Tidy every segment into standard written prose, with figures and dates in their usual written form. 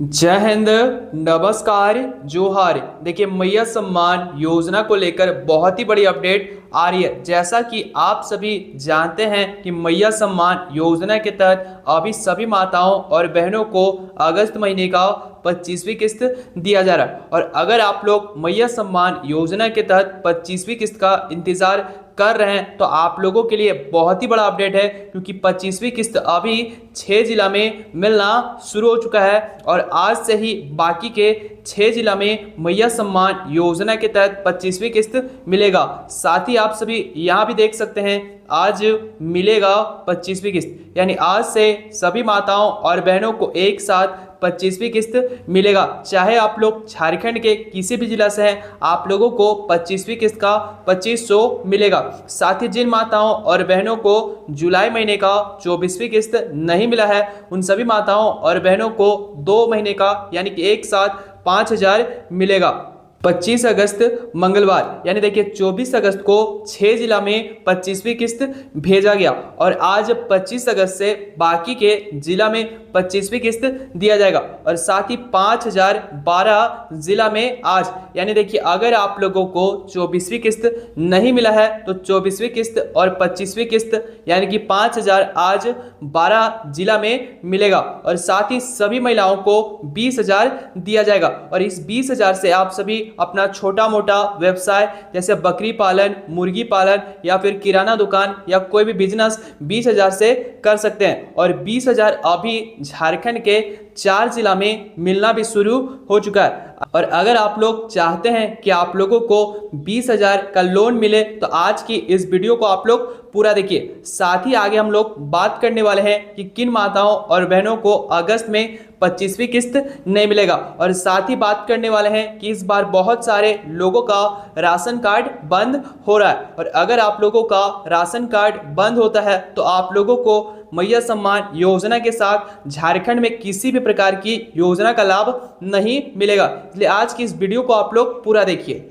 जय हिंद, नमस्कार, जोहार। देखिए, मैया सम्मान योजना को लेकर बहुत ही बड़ी अपडेट आ रही है। जैसा कि आप सभी जानते हैं कि मैया सम्मान योजना के तहत अभी सभी माताओं और बहनों को अगस्त महीने का 25वीं किस्त दिया जा रहा है। और अगर आप लोग मैया सम्मान योजना के तहत 25वीं किस्त का इंतजार कर रहे हैं तो आप लोगों के लिए बहुत ही बड़ा अपडेट है, क्योंकि 25वीं किस्त अभी 6 जिला में मिलना शुरू हो चुका है और आज से ही बाकी के 6 जिला में मैया सम्मान योजना के तहत 25वीं किस्त मिलेगा। साथ ही आप सभी यहाँ भी देख सकते हैं, आज मिलेगा 25वीं किस्त, यानी आज से सभी माताओं और बहनों को एक साथ 25वीं किस्त मिलेगा। चाहे आप लोग झारखंड के किसी भी जिला से हैं, आप लोगों को 25वीं किस्त का 2500 मिलेगा। साथ ही जिन माताओं और बहनों को जुलाई महीने का 24वीं किस्त नहीं मिला है, उन सभी माताओं और बहनों को 2 महीने का यानी कि एक साथ 5000 मिलेगा। 25 अगस्त मंगलवार यानी देखिए 24 अगस्त को 6 जिला में 25वीं किस्त भेजा गया और आज 25 अगस्त से बाकी के जिला में 25वीं किस्त दिया जाएगा। और साथ ही 5012 जिला में आज, यानी देखिए अगर आप लोगों को 24वीं किस्त नहीं मिला है तो 24वीं किस्त और 25वीं किस्त यानी कि 5000 आज 12 जिला में मिलेगा। और साथ ही सभी महिलाओं को 20,000 दिया जाएगा और इस 20,000 से आप सभी अपना छोटा मोटा व्यवसाय जैसे बकरी पालन, मुर्गी पालन या फिर किराना दुकान या कोई भी बिजनेस 20,000 से कर सकते हैं। और 20,000 अभी झारखंड के 4 जिला में मिलना भी शुरू हो चुका है। और अगर आप लोग चाहते हैं कि आप लोगों को 20,000 का लोन मिले तो आज की इस वीडियो को आप लोग पूरा देखिए। साथ ही आगे हम लोग बात करने वाले हैं कि किन माताओं और बहनों को अगस्त में 25वीं किस्त नहीं मिलेगा। और साथ ही बात करने वाले हैं कि इस बार बहुत सारे लोगों का राशन कार्ड बंद हो रहा है और अगर आप लोगों का राशन कार्ड बंद होता है तो आप लोगों को मैया सम्मान योजना के साथ झारखंड में किसी भी प्रकार की योजना का लाभ नहीं मिलेगा। इसलिए आज की इस वीडियो को आप लोग पूरा देखिए।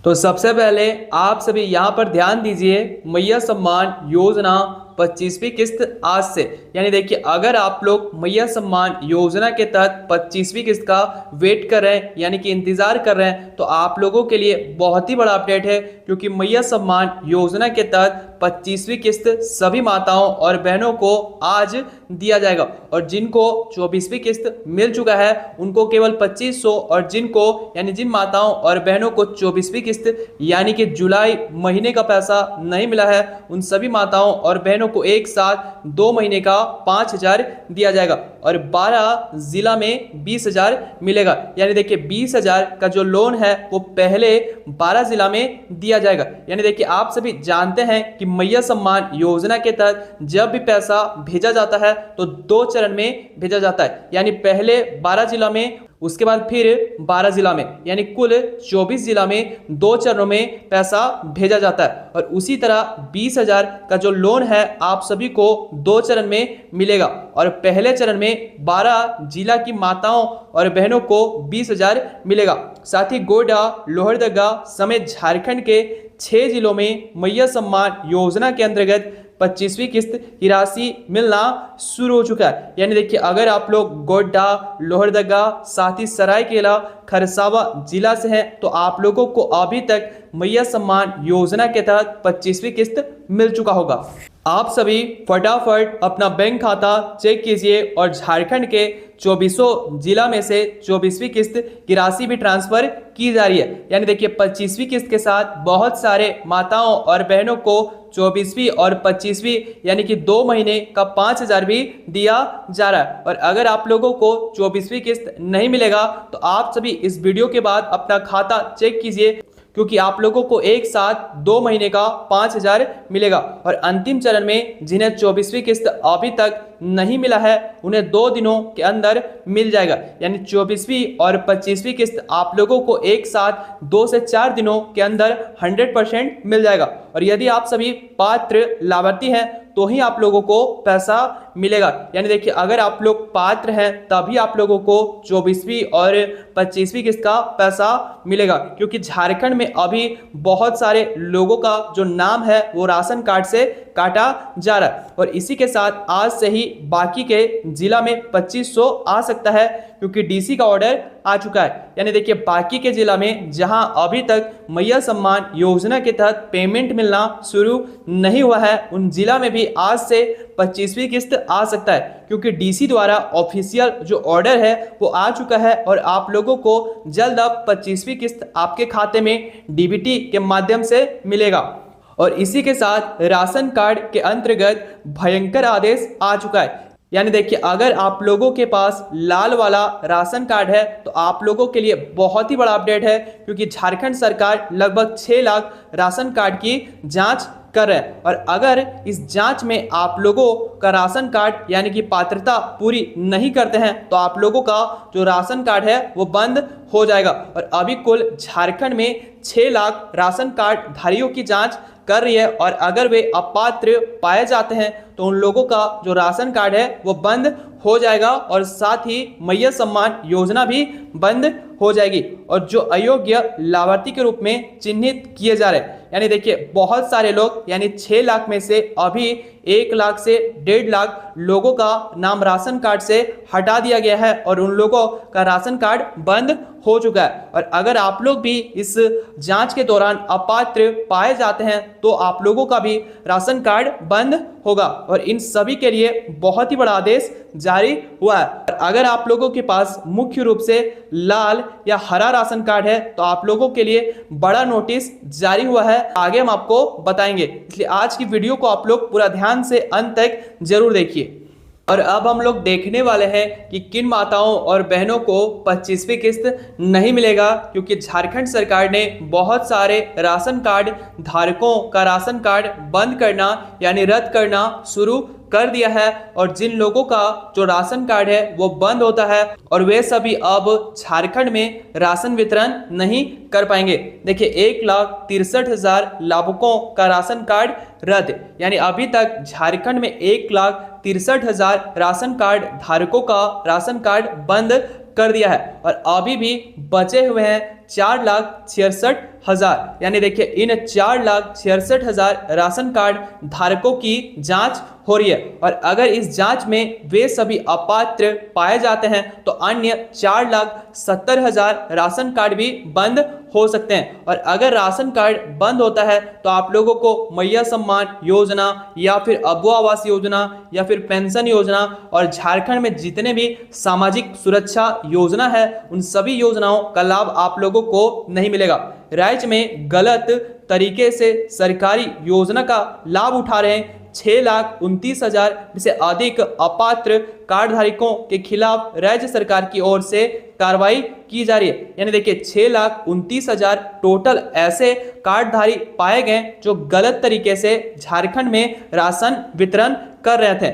तो सबसे पहले आप सभी यहाँ पर ध्यान दीजिए, मैया सम्मान योजना 25वीं किस्त आज से, यानी देखिए अगर आप लोग मैया सम्मान योजना के तहत 25वीं किस्त का वेट कर रहे हैं यानी कि इंतजार कर रहे हैं तो आप लोगों के लिए बहुत ही बड़ा अपडेट है, क्योंकि मैया सम्मान योजना के तहत 25वीं किस्त सभी माताओं और बहनों को आज दिया जाएगा। और जिनको 24वीं किस्त मिल चुका है उनको केवल 2500 और जिनको यानी जिन माताओं और बहनों को 24वीं किस्त यानी कि जुलाई महीने का पैसा नहीं मिला है उन सभी माताओं और बहनों को एक साथ 2 महीने का 5000 दिया जाएगा और 12 जिला में 20,000 मिलेगा। यानी देखिए 20,000 का जो लोन है वो पहले 12 जिला में दिया जाएगा। यानी देखिए आप सभी जानते हैं कि मैया सम्मान योजना के तहत जब भी पैसा भेजा जाता है तो 2 चरण में भेजा जाता है, यानी पहले 12 जिला में, उसके बाद फिर 12 जिला में, यानी कुल 24 जिला में 2 चरणों में पैसा भेजा जाता है। और उसी तरह 20,000 का जो लोन है आप सभी को 2 चरण में मिलेगा और पहले चरण में 12 जिला की माताओं और बहनों को 20,000 मिलेगा। साथ ही गोड्डा, लोहरदगा समेत झारखंड के 6 जिलों में मैया सम्मान योजना के अंतर्गत 25वीं किस्त की राशि मिलना शुरू हो चुका है। यानी देखिए अगर आप लोग गोड्डा, लोहरदगा, साथ ही सरायकेला, खरसावा जिला से हैं तो आप लोगों को अभी तक मैया सम्मान योजना के तहत 25वीं किस्त मिल चुका होगा। आप सभी फटाफट अपना बैंक खाता चेक कीजिए और झारखंड के 24 जिला में से 24वीं किस्त की राशि भी ट्रांसफर की जा रही है। यानी देखिए 25वीं किस्त के साथ बहुत सारे माताओं और बहनों को 24वीं और 25वीं यानी कि 2 महीने का 5000 भी दिया जा रहा है। और अगर आप लोगों को 24वीं किस्त नहीं मिलेगा तो आप सभी इस वीडियो के बाद अपना खाता चेक कीजिए, क्योंकि आप लोगों को एक साथ 2 महीने का 5000 मिलेगा। और अंतिम चरण में जिन्हें 24वीं किस्त अभी तक नहीं मिला है उन्हें 2 दिनों के अंदर मिल जाएगा। यानी 24वीं और 25वीं किस्त आप लोगों को एक साथ 2 से 4 दिनों के अंदर 100% मिल जाएगा। और यदि आप सभी पात्र लाभार्थी हैं तो ही आप लोगों को पैसा मिलेगा। यानी देखिए अगर आप लोग पात्र हैं तभी आप लोगों को 24वीं और 25वीं किस्त का पैसा मिलेगा, क्योंकि झारखंड में अभी बहुत सारे लोगों का जो नाम है वो राशन कार्ड से काटा जा रहा है। और इसी के साथ आज से ही बाकी के जिला में 2500 आ सकता है, क्योंकि डीसी का ऑर्डर आ चुका है। यानी देखिए बाकी के जिला में जहां अभी तक मैया सम्मान योजना के तहत पेमेंट मिलना शुरू नहीं हुआ है, उन जिला में भी आज से 25वीं किस्त आ सकता है, क्योंकि डीसी द्वारा ऑफिशियल जो ऑर्डर है वो आ चुका है और आप लोगों को जल्द अब 25वीं किस्त आपके खाते में डीबीटी के माध्यम से मिलेगा। और इसी के साथ राशन कार्ड के अंतर्गत भयंकर आदेश आ चुका है। यानी देखिए अगर आप लोगों के पास लाल वाला राशन कार्ड है तो आप लोगों के लिए बहुत ही बड़ा अपडेट है, क्योंकि झारखंड सरकार लगभग 6 लाख राशन कार्ड की जांच कर रहे हैं। और अगर इस जांच में आप लोगों का राशन कार्ड यानी कि पात्रता पूरी नहीं करते हैं तो आप लोगों का जो राशन कार्ड है वो बंद हो जाएगा। और अभी कुल झारखंड में 6 लाख राशन कार्ड धारियों की जांच कर रही है, और अगर वे अपात्र पाए जाते हैं तो उन लोगों का जो राशन कार्ड है वो बंद हो जाएगा, और साथ ही मैया सम्मान योजना भी बंद हो जाएगी। और जो अयोग्य लाभार्थी के रूप में चिन्हित किए जा रहे हैं, यानी देखिए बहुत सारे लोग यानी 6 लाख में से अभी 1 लाख से 1.5 लाख लोगों का नाम राशन कार्ड से हटा दिया गया है और उन लोगों का राशन कार्ड बंद हो चुका है। और अगर आप लोग भी इस जांच के दौरान अपात्र पाए जाते हैं तो आप लोगों का भी राशन कार्ड बंद होगा, और इन सभी के लिए बहुत ही बड़ा आदेश जारी हुआ है। अगर आप लोगों के पास मुख्य रूप से लाल या हरा राशन कार्ड है तो आप लोगों के लिए बड़ा नोटिस जारी हुआ है, आगे हम आपको बताएंगे, इसलिए आज की वीडियो को आप लोग पूरा ध्यान से अंत तक जरूर देखिए। और अब हम लोग देखने वाले हैं कि किन माताओं और बहनों को 25वीं किस्त नहीं मिलेगा, क्योंकि झारखंड सरकार ने बहुत सारे राशन कार्ड धारकों का राशन कार्ड बंद करना यानी रद्द करना शुरू कर दिया है। और जिन लोगों का जो राशन कार्ड है वो बंद होता है और वे सभी अब झारखंड में राशन वितरण नहीं कर पाएंगे। देखिए 1,63,000 लाभुकों का राशन कार्ड रद्द, यानी अभी तक झारखंड में 1,63,000 राशन कार्ड धारकों का राशन कार्ड बंद कर दिया है, और अभी भी बचे हुए हैं 4,66,000। यानी देखिए इन 4,66,000 राशन कार्ड धारकों की जांच हो रही है, और अगर इस जांच में वे सभी अपात्र पाए जाते हैं तो अन्य 4,70,000 राशन कार्ड भी बंद हो सकते हैं। और अगर राशन कार्ड बंद होता है तो आप लोगों को मैया सम्मान योजना या फिर अबुआ आवास योजना या फिर पेंशन योजना और झारखंड में जितने भी सामाजिक सुरक्षा योजना है उन सभी योजनाओं का लाभ आप लोगों को नहीं मिलेगा। राज्य में गलत तरीके से सरकारी योजना का लाभ उठा रहे हैं 6,29,000 से अधिक अपात्र कार्ड धारकों के खिलाफ राज्य सरकार की ओर से कार्रवाई की जा रही है। यानी देखिए 6,29,000 टोटल ऐसे कार्डधारी पाए गए जो गलत तरीके से झारखंड में राशन वितरण कर रहे थे,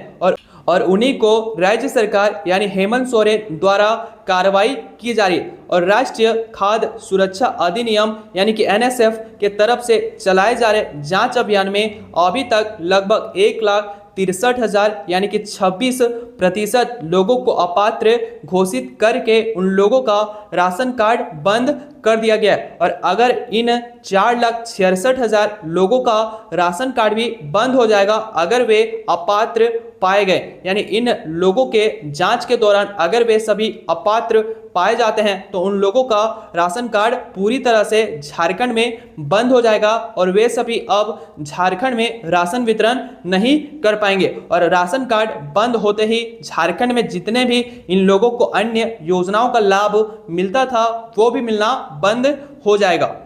और उन्हीं को राज्य सरकार यानी हेमंत सोरेन द्वारा कार्रवाई की जा रही है। और राष्ट्रीय खाद्य सुरक्षा अधिनियम यानी कि NSF के तरफ से चलाए जा रहे जांच अभियान में अभी तक लगभग 1,63,000 यानी कि 26% लोगों को अपात्र घोषित करके उन लोगों का राशन कार्ड बंद कर दिया गया है। और अगर इन 4,66,000 लोगों का राशन कार्ड भी बंद हो जाएगा अगर वे अपात्र पाए गए, यानी इन लोगों के जांच के दौरान अगर वे सभी अपात्र पाए जाते हैं तो उन लोगों का राशन कार्ड पूरी तरह से झारखंड में बंद हो जाएगा और वे सभी अब झारखंड में राशन वितरण नहीं कर पाएंगे। और राशन कार्ड बंद होते ही झारखंड में जितने भी इन लोगों को अन्य योजनाओं का लाभ मिलता था वो भी मिलना बंद हो जाएगा।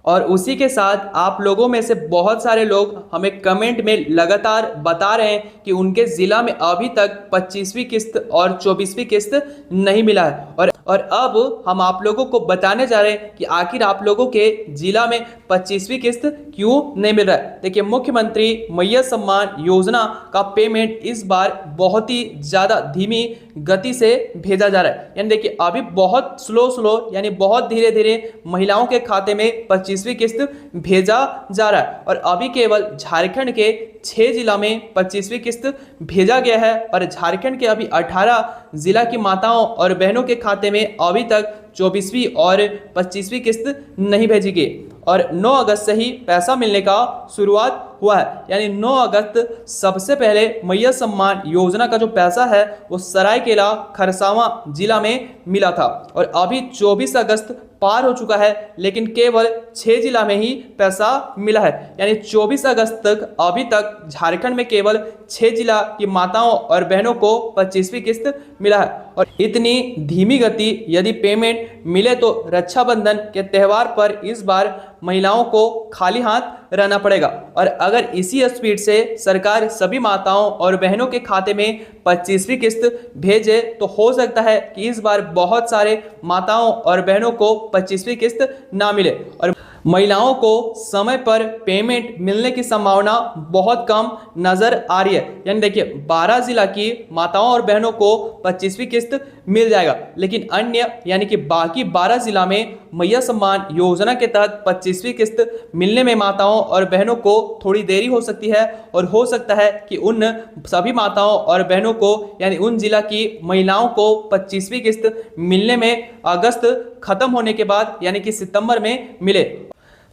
और उसी के साथ आप लोगों में से बहुत सारे लोग हमें कमेंट में लगातार बता रहे हैं कि उनके ज़िला में अभी तक 25वीं किस्त और 24वीं किस्त नहीं मिला है। और अब हम आप लोगों को बताने जा रहे हैं कि आखिर आप लोगों के ज़िला में 25वीं किस्त क्यों नहीं मिल रहा है। देखिए मुख्यमंत्री मैया सम्मान योजना का पेमेंट इस बार बहुत ही ज़्यादा धीमी गति से भेजा जा रहा है। यानी देखिए अभी बहुत स्लो यानी बहुत धीरे धीरे महिलाओं के खाते में 25वीं किस्त भेजा जा रहा है। और अभी केवल झारखंड के 6 जिला में 25वीं किस्त भेजा गया है और झारखंड के अभी 18 जिला की माताओं और बहनों के खाते में अभी तक 24वीं और 25वीं किस्त नहीं भेजी गई। और 9 अगस्त से ही पैसा मिलने का शुरुआत हुआ है। यानी 9 अगस्त सबसे पहले मैया सम्मान योजना का जो पैसा है वो सरायकेला खरसावां जिला में मिला था और अभी 24 अगस्त पार हो चुका है लेकिन केवल 6 जिला में ही पैसा मिला है। यानी 24 अगस्त तक अभी तक झारखंड में केवल 6 जिला की माताओं और बहनों को 25वीं किस्त मिला है। और इतनी धीमी गति यदि पेमेंट मिले तो रक्षाबंधन के त्यौहार पर इस बार महिलाओं को खाली हाथ रहना पड़ेगा। और अगर इसी स्पीड से सरकार सभी माताओं और बहनों के खाते में 25वीं किस्त भेजे तो हो सकता है कि इस बार बहुत सारे माताओं और बहनों को 25वीं किस्त ना मिले और महिलाओं को समय पर पेमेंट मिलने की संभावना बहुत कम नजर आ रही है। यानी देखिए 12 जिला की माताओं और बहनों को 25वीं किस्त मिल जाएगा लेकिन अन्य यानी कि बाकी 12 जिला में मैया सम्मान योजना के तहत 25वीं किस्त मिलने में माताओं और बहनों को थोड़ी देरी हो सकती है और हो सकता है कि उन सभी माताओं और बहनों को यानी उन जिला की महिलाओं को 25वीं किस्त मिलने में अगस्त खत्म होने के बाद यानी कि सितंबर में मिले।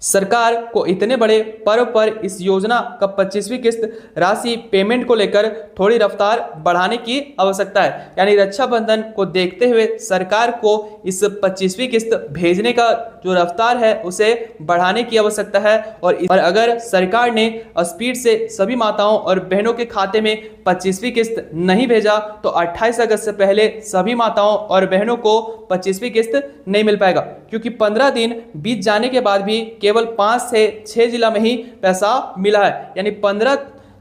सरकार को इतने बड़े पर्व पर इस योजना का 25वीं किस्त राशि पेमेंट को लेकर थोड़ी रफ्तार बढ़ाने की आवश्यकता है। यानी रक्षाबंधन को देखते हुए सरकार को इस 25वीं किस्त भेजने का जो रफ्तार है उसे बढ़ाने की आवश्यकता है। और अगर सरकार ने स्पीड से सभी माताओं और बहनों के खाते में 25वीं किस्त नहीं भेजा तो 28 अगस्त से पहले सभी माताओं और बहनों को 25वीं किस्त नहीं मिल पाएगा क्योंकि 15 दिन बीत जाने के बाद भी केवल 5 से 6 जिला में ही पैसा मिला है। यानी 15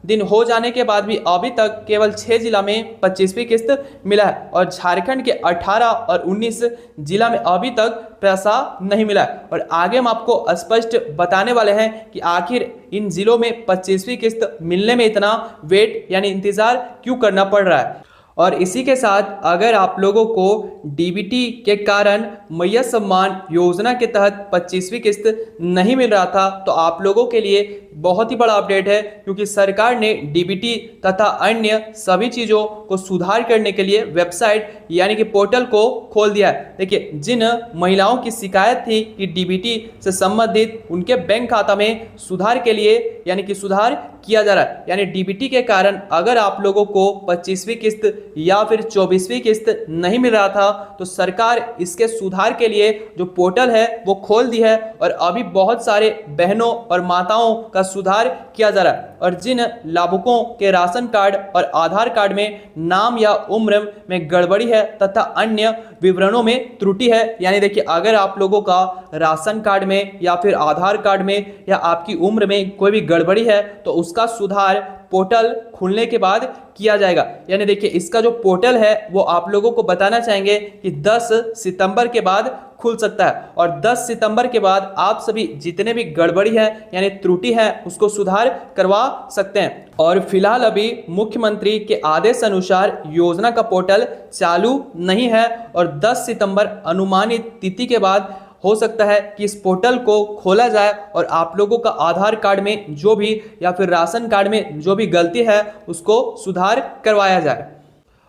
दिन हो जाने के बाद भी अभी तक केवल 6 जिला में 25वीं किस्त मिला है और झारखंड के 18 और 19 जिला में अभी तक पैसा नहीं मिला है। और आगे हम आपको स्पष्ट बताने वाले हैं कि आखिर इन जिलों में 25वीं किस्त मिलने में इतना वेट यानी इंतजार क्यों करना पड़ रहा है। और इसी के साथ अगर आप लोगों को डीबीटी के कारण मैया सम्मान योजना के तहत 25वीं किस्त नहीं मिल रहा था तो आप लोगों के लिए बहुत ही बड़ा अपडेट है क्योंकि सरकार ने डीबीटी तथा अन्य सभी चीज़ों को सुधार करने के लिए वेबसाइट यानी कि पोर्टल को खोल दिया है। देखिए जिन महिलाओं की शिकायत थी कि डीबीटी से संबंधित उनके बैंक खाता में सुधार के लिए यानी कि सुधार किया जा रहा है। यानी डीबीटी के कारण अगर आप लोगों को 25वीं किस्त या फिर 24वीं किस्त नहीं मिल रहा था तो सरकार इसके सुधार के लिए जो पोर्टल है वो खोल दी है और अभी बहुत सारे बहनों और माताओं का सुधार किया जा रहा है। और जिन लाभुकों के राशन कार्ड और आधार कार्ड में नाम या उम्र में गड़बड़ी है तथा अन्य विवरणों में त्रुटि है यानी देखिए अगर आप लोगों का राशन कार्ड में या फिर आधार कार्ड में या आपकी उम्र में कोई भी गड़बड़ी है तो उसका सुधार पोर्टल खुलने के बाद किया जाएगा। यानी देखिए इसका जो पोर्टल है वो आप लोगों को बताना चाहेंगे कि 10 सितंबर के बाद खुल सकता है और 10 सितंबर के बाद आप सभी जितने भी गड़बड़ी है यानी त्रुटि है उसको सुधार करवा सकते हैं। और फिलहाल अभी मुख्यमंत्री के आदेश अनुसार योजना का पोर्टल चालू नहीं है और 10 सितंबर अनुमानित तिथि के बाद हो सकता है कि इस पोर्टल को खोला जाए और आप लोगों का आधार कार्ड में जो भी या फिर राशन कार्ड में जो भी गलती है उसको सुधार करवाया जाए।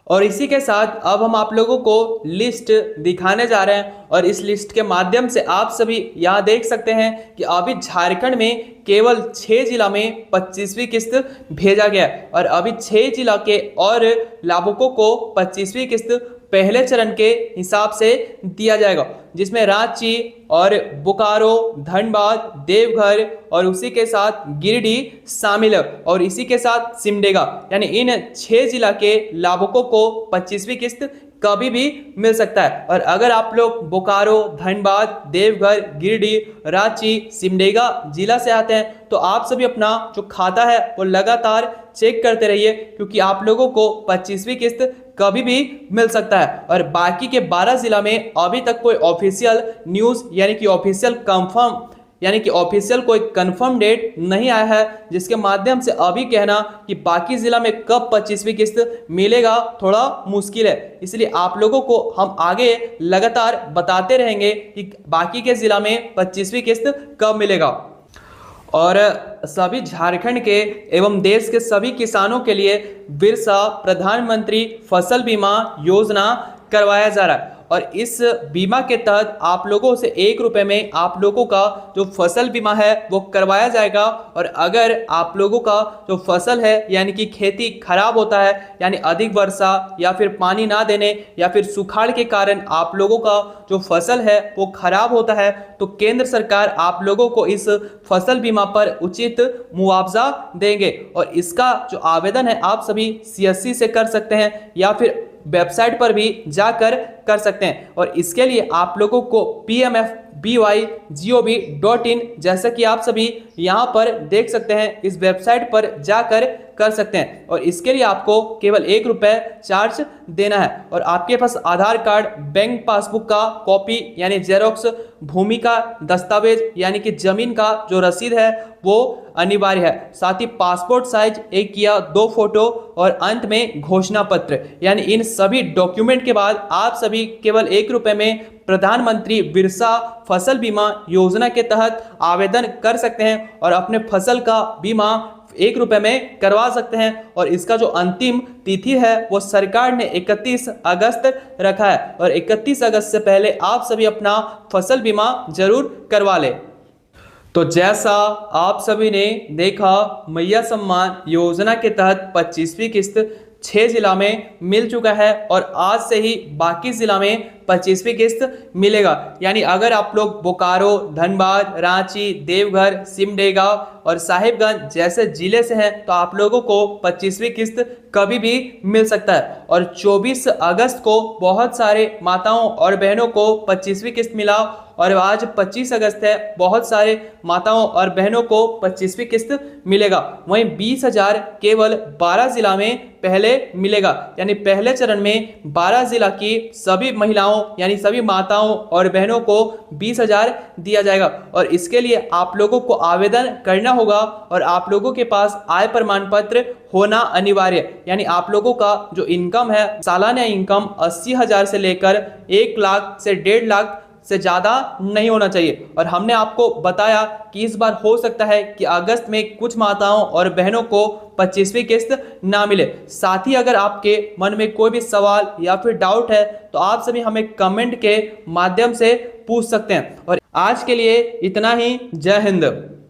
और इसी के साथ अब हम आप लोगों को लिस्ट दिखाने जा रहे हैं और इस लिस्ट के माध्यम से आप सभी यहाँ देख सकते हैं कि अभी झारखंड में केवल 6 जिला में 25वीं किस्त भेजा गया है और अभी 6 जिला के और लाभुकों को 25वीं किस्त पहले चरण के हिसाब से दिया जाएगा जिसमें रांची और बोकारो, धनबाद, देवघर और उसी के साथ गिरिडीह शामिल है और इसी के साथ सिमडेगा। यानी इन 6 जिला के लाभुकों को 25वीं किस्त कभी भी मिल सकता है। और अगर आप लोग बोकारो, धनबाद, देवघर, गिरिडीह, रांची, सिमडेगा जिला से आते हैं तो आप सभी अपना जो खाता है वो लगातार चेक करते रहिए क्योंकि आप लोगों को 25वीं किस्त कभी भी मिल सकता है। और बाकी के 12 जिला में अभी तक कोई ऑफिशियल न्यूज़ यानी कि ऑफिशियल कंफर्म यानी कि ऑफिशियल कोई कंफर्म डेट नहीं आया है जिसके माध्यम से अभी कहना कि बाकी जिला में कब 25वीं किस्त मिलेगा थोड़ा मुश्किल है। इसलिए आप लोगों को हम आगे लगातार बताते रहेंगे कि बाकी के जिला में 25वीं किस्त कब मिलेगा। और सभी झारखंड के एवं देश के सभी किसानों के लिए बिरसा प्रधानमंत्री फसल बीमा योजना करवाया जा रहा है। और इस बीमा के तहत आप लोगों से 1 रुपए में आप लोगों का जो फसल बीमा है वो करवाया जाएगा। और अगर आप लोगों का जो फसल है यानी कि खेती खराब होता है, यानी अधिक वर्षा या फिर पानी ना देने या फिर सुखाड़ के कारण आप लोगों का जो फसल है वो खराब होता है, तो केंद्र सरकार आप लोगों को इस फसल बीमा पर उचित मुआवजा देंगे। और इसका जो आवेदन है आप सभी CSC से कर सकते हैं या फिर वेबसाइट पर भी जाकर कर सकते हैं। और इसके लिए आप लोगों को pmfby.gov.in जैसा कि आप सभी यहाँ पर देख सकते हैं, इस वेबसाइट पर जाकर कर सकते हैं। और इसके लिए आपको केवल 1 रुपए चार्ज देना है। और आपके पास आधार कार्ड, बैंक पासबुक का कॉपी यानी जेरोक्स, भूमि का दस्तावेज यानी कि जमीन का जो रसीद है वो अनिवार्य है। साथ ही पासपोर्ट साइज 1 या 2 फोटो और अंत में घोषणा पत्र, यानी इन सभी डॉक्यूमेंट के बाद आप सभी केवल 1 रुपए में प्रधानमंत्री बिरसा फसल बीमा योजना के तहत आवेदन कर सकते हैं और अपने फसल का बीमा 1 रुपए में करवा सकते हैं। और इसका जो अंतिम तिथि है वो सरकार ने 31 अगस्त रखा है। और 31 अगस्त से पहले आप सभी अपना फसल बीमा जरूर करवा लें। तो जैसा आप सभी ने देखा, मैया सम्मान योजना के तहत 25वीं किस्त 6 जिला में मिल चुका है और आज से ही बाकी जिला में 25वीं किस्त मिलेगा। यानी अगर आप लोग बोकारो, धनबाद, रांची, देवघर, सिमडेगा और साहिबगंज जैसे जिले से हैं तो आप लोगों को 25वीं किस्त कभी भी मिल सकता है। और 24 अगस्त को बहुत सारे माताओं और बहनों को 25वीं किस्त मिला और आज 25 अगस्त है, बहुत सारे माताओं और बहनों को 25वीं किस्त मिलेगा। वहीं 20,000 केवल 12 जिला में पहले मिलेगा। यानी पहले चरण में 12 जिला की सभी महिलाओं यानी सभी माताओं और बहनों को 20,000 दिया जाएगा। और इसके लिए आप लोगों को आवेदन करना होगा और आप लोगों के पास आय प्रमाण पत्र होना अनिवार्य। यानी आप लोगों का जो इनकम है, सालाना इनकम 80,000 से लेकर 1 लाख से 1.5 लाख से ज़्यादा नहीं होना चाहिए। और हमने आपको बताया कि इस बार हो सकता है कि अगस्त में कुछ माताओं और बहनों को 25वीं किस्त ना मिले। साथ ही अगर आपके मन में कोई भी सवाल या फिर डाउट है तो आप सभी हमें कमेंट के माध्यम से पूछ सकते हैं। और आज के लिए इतना ही। जय हिंद।